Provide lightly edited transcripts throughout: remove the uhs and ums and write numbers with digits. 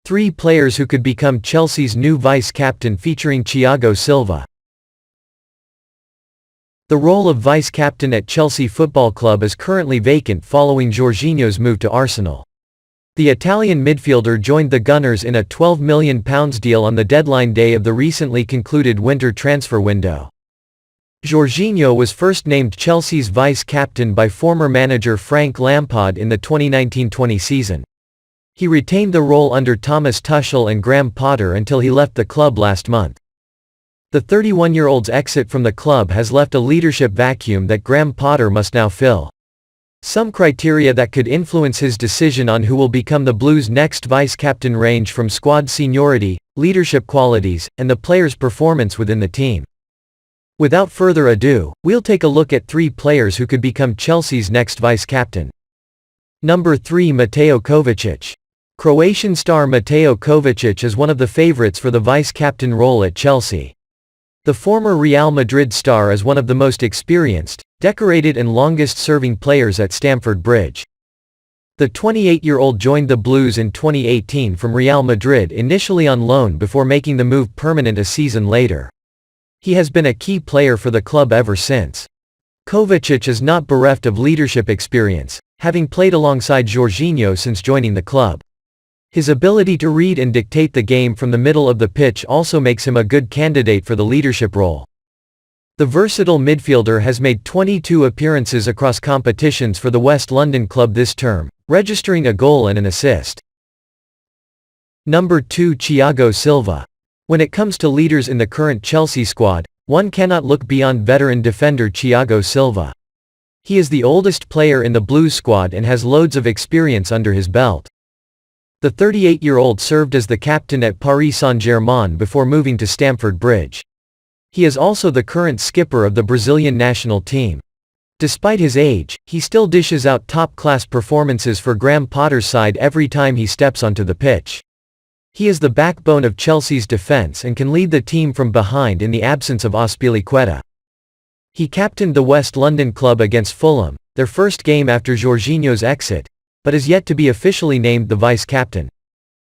3 players who could become Chelsea's new vice-captain featuring Thiago Silva. The role of vice-captain at Chelsea Football Club is currently vacant following Jorginho's move to Arsenal. The Italian midfielder joined the Gunners in a £12 million deal on the deadline day of the recently concluded winter transfer window. Jorginho was first named Chelsea's vice-captain by former manager Frank Lampard in the 2019-20 season. He retained the role under Thomas Tuchel and Graham Potter until he left the club last month. The 31-year-old's exit from the club has left a leadership vacuum that Graham Potter must now fill. Some criteria that could influence his decision on who will become the Blues' next vice-captain range from squad seniority, leadership qualities, and the player's performance within the team. Without further ado, we'll take a look at 3 players who could become Chelsea's next vice-captain. Number 3, Mateo Kovacic. Croatian star Mateo Kovacic is one of the favorites for the vice-captain role at Chelsea. The former Real Madrid star is one of the most experienced, decorated and longest-serving players at Stamford Bridge. The 28-year-old joined the Blues in 2018 from Real Madrid initially on loan before making the move permanent a season later. He has been a key player for the club ever since. Kovacic is not bereft of leadership experience, having played alongside Jorginho since joining the club. His ability to read and dictate the game from the middle of the pitch also makes him a good candidate for the leadership role. The versatile midfielder has made 22 appearances across competitions for the West London club this term, registering a goal and an assist. Number 2, Thiago Silva. When it comes to leaders in the current Chelsea squad, one cannot look beyond veteran defender Thiago Silva. He is the oldest player in the Blues squad and has loads of experience under his belt. The 38-year-old served as the captain at Paris Saint-Germain before moving to Stamford Bridge. He is also the current skipper of the Brazilian national team. Despite his age, he still dishes out top-class performances for Graham Potter's side every time he steps onto the pitch. He is the backbone of Chelsea's defense and can lead the team from behind in the absence of Azpilicueta. He captained the West London club against Fulham, their first game after Jorginho's exit, but is yet to be officially named the vice-captain.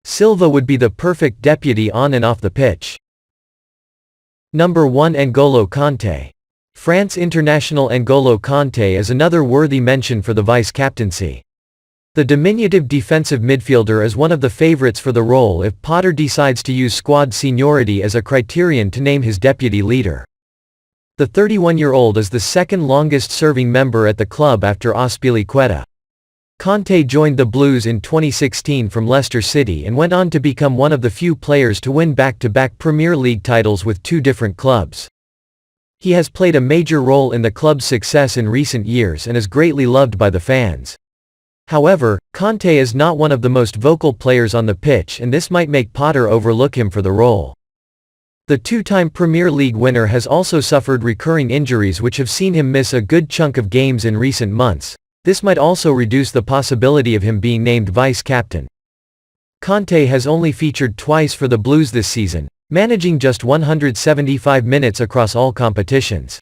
Silva would be the perfect deputy on and off the pitch. Number 1, N'Golo Kante. France international N'Golo Kante is another worthy mention for the vice-captaincy. The diminutive defensive midfielder is one of the favorites for the role if Potter decides to use squad seniority as a criterion to name his deputy leader. The 31-year-old is the second longest-serving member at the club after Azpilicueta. Kante joined the Blues in 2016 from Leicester City and went on to become one of the few players to win back-to-back Premier League titles with 2 different clubs. He has played a major role in the club's success in recent years and is greatly loved by the fans. However, Kante is not one of the most vocal players on the pitch, and this might make Potter overlook him for the role. The 2-time Premier League winner has also suffered recurring injuries which have seen him miss a good chunk of games in recent months. This might also reduce the possibility of him being named vice-captain. Kante has only featured twice for the Blues this season, managing just 175 minutes across all competitions.